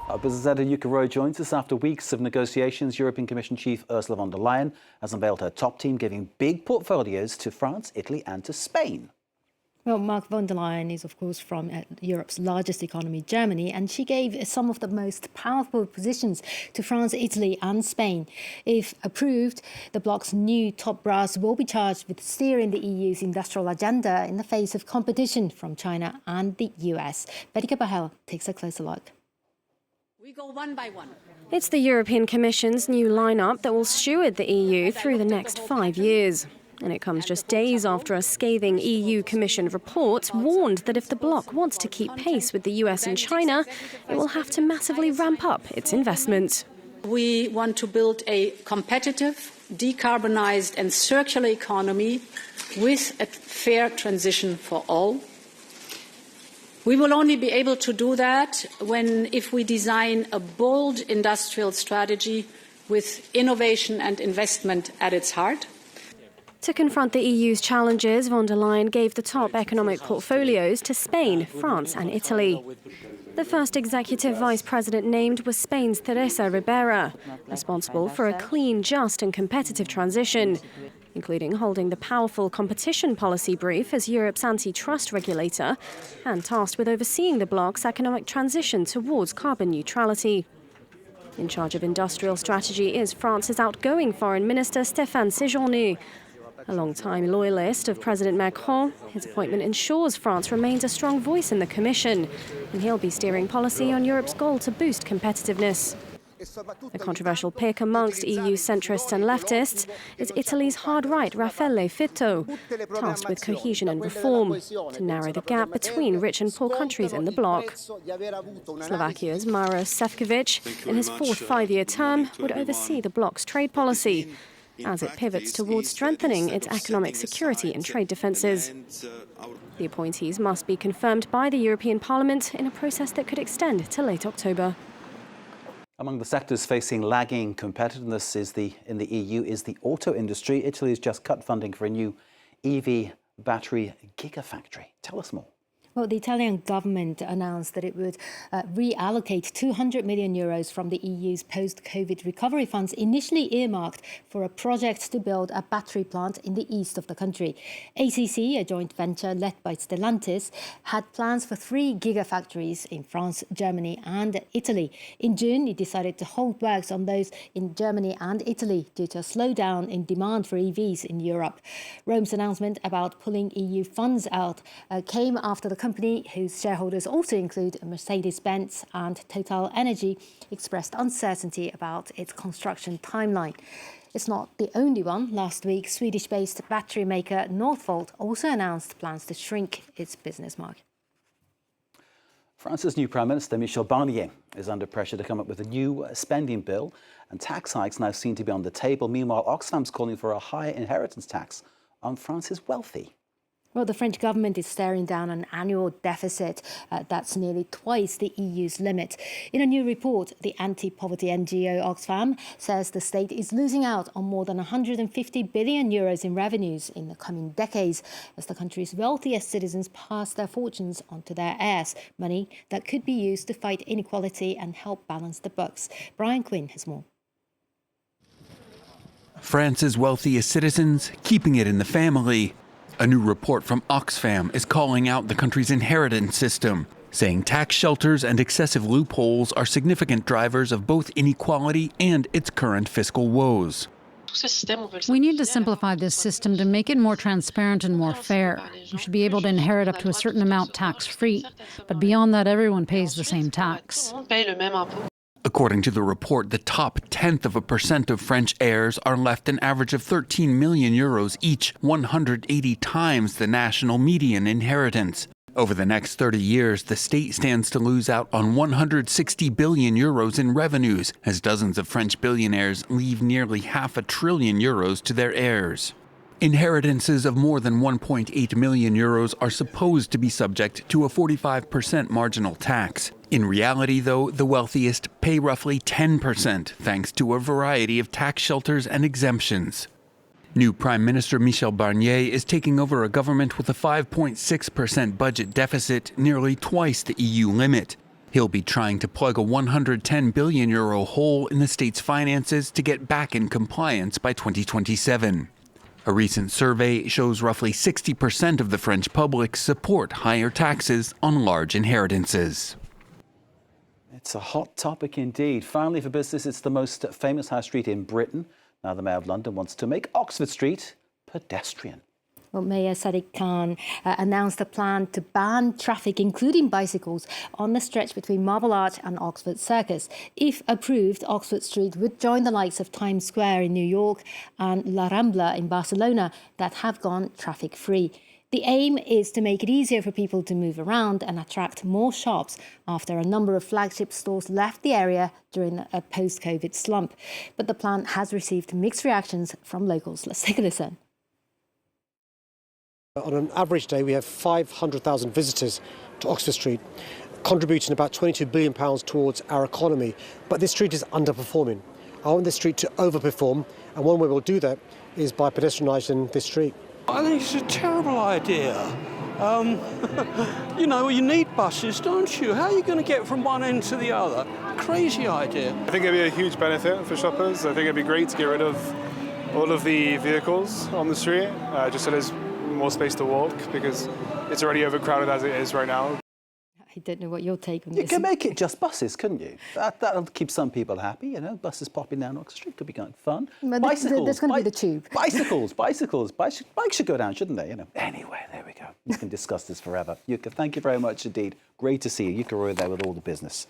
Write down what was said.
Our business editor Yuka Roy joins us. After weeks of negotiations, European Commission Chief Ursula von der Leyen has unveiled her top team, giving big portfolios to France, Italy and to Spain. Well, Mark von der Leyen is, of course, from Europe's largest economy, Germany, and she gave some of the most powerful positions to France, Italy and Spain. If approved, the bloc's new top brass will be charged with steering the EU's industrial agenda in the face of competition from China and the US. Vedika Bahel takes a closer look. We go one by one. It's the European Commission's new lineup that will steward the EU through the next 5 years. And it comes just days after a scathing EU Commission report warned that if the bloc wants to keep pace with the US and China, it will have to massively ramp up its investment. We want to build a competitive, decarbonised and circular economy with a fair transition for all. We will only be able to do that if we design a bold industrial strategy with innovation and investment at its heart. To confront the EU's challenges, von der Leyen gave the top economic portfolios to Spain, France and Italy. The first executive vice president named was Spain's Teresa Ribera, responsible for a clean, just and competitive transition, including holding the powerful competition policy brief as Europe's antitrust regulator and tasked with overseeing the bloc's economic transition towards carbon neutrality. In charge of industrial strategy is France's outgoing Foreign Minister Stéphane Séjourné. A long-time loyalist of President Macron, his appointment ensures France remains a strong voice in the Commission, and he'll be steering policy on Europe's goal to boost competitiveness. A controversial pick amongst EU centrists and leftists is Italy's hard-right Raffaele Fitto, tasked with cohesion and reform to narrow the gap between rich and poor countries in the bloc. Slovakia's Maros Sefcovic, in his fourth five-year term, would oversee the bloc's trade policy, as it pivots towards strengthening its economic security and trade defences. The appointees must be confirmed by the European Parliament in a process that could extend to late October. Among the sectors facing lagging competitiveness in the EU is the auto industry. Italy has just cut funding for a new EV battery gigafactory. Tell us more. Well, the Italian government announced that it would reallocate 200 million euros from the EU's post-COVID recovery funds initially earmarked for a project to build a battery plant in the east of the country. ACC, a joint venture led by Stellantis, had plans for 3 gigafactories in France, Germany and Italy. In June, it decided to hold works on those in Germany and Italy due to a slowdown in demand for EVs in Europe. Rome's announcement about pulling EU funds out came after the company, whose shareholders also include Mercedes-Benz and Total Energy, expressed uncertainty about its construction timeline. It's not the only one. Last week, Swedish-based battery maker Northvolt also announced plans to shrink its business market. France's new Prime Minister, Michel Barnier, is under pressure to come up with a new spending bill, and tax hikes now seem to be on the table. Meanwhile, Oxfam's calling for a higher inheritance tax on France's wealthy. Well, the French government is staring down an annual deficit that's nearly twice the EU's limit. In a new report, the anti-poverty NGO Oxfam says the state is losing out on more than 150 billion euros in revenues in the coming decades as the country's wealthiest citizens pass their fortunes on to their heirs, money that could be used to fight inequality and help balance the books. Brian Quinn has more. France's wealthiest citizens keeping it in the family. A new report from Oxfam is calling out the country's inheritance system, saying tax shelters and excessive loopholes are significant drivers of both inequality and its current fiscal woes. We need to simplify this system to make it more transparent and more fair. You should be able to inherit up to a certain amount tax-free, but beyond that, everyone pays the same tax. According to the report, the top 0.1% of French heirs are left an average of 13 million euros each, 180 times the national median inheritance. Over the next 30 years, the state stands to lose out on 160 billion euros in revenues, as dozens of French billionaires leave nearly €500 billion to their heirs. Inheritances of more than 1.8 million euros are supposed to be subject to a 45% marginal tax. In reality, though, the wealthiest pay roughly 10%, thanks to a variety of tax shelters and exemptions. New Prime Minister Michel Barnier is taking over a government with a 5.6% budget deficit, nearly twice the EU limit. He'll be trying to plug a €110 billion hole in the state's finances to get back in compliance by 2027. A recent survey shows roughly 60% of the French public support higher taxes on large inheritances. It's a hot topic indeed. Finally, for business, it's the most famous high street in Britain. Now the Mayor of London wants to make Oxford Street pedestrian. Well, Mayor Sadiq Khan announced a plan to ban traffic, including bicycles, on the stretch between Marble Arch and Oxford Circus. If approved, Oxford Street would join the likes of Times Square in New York and La Rambla in Barcelona that have gone traffic-free. The aim is to make it easier for people to move around and attract more shops after a number of flagship stores left the area during a post-COVID slump. But the plan has received mixed reactions from locals. Let's take a listen. On an average day, we have 500,000 visitors to Oxford Street, contributing about £22 billion towards our economy. But this street is underperforming. I want this street to overperform, and one way we'll do that is by pedestrianising this street. I think it's a terrible idea. You know, you need buses, don't you? How are you going to get from one end to the other? Crazy idea. I think it'd be a huge benefit for shoppers. I think it'd be great to get rid of all of the vehicles on the street, just so there's more space to walk, because it's already overcrowded as it is right now. I don't know what your take on You this. can make it just buses, couldn't you? That'll keep some people happy, you know. Buses popping down Oxford Street could be kind of fun. But there's going to be the tube. Bicycles. Bikes should go down, shouldn't they? You know. Anyway, there we go. We can discuss this forever. Thank you very much indeed. Great to see you. You can roll there with all the business.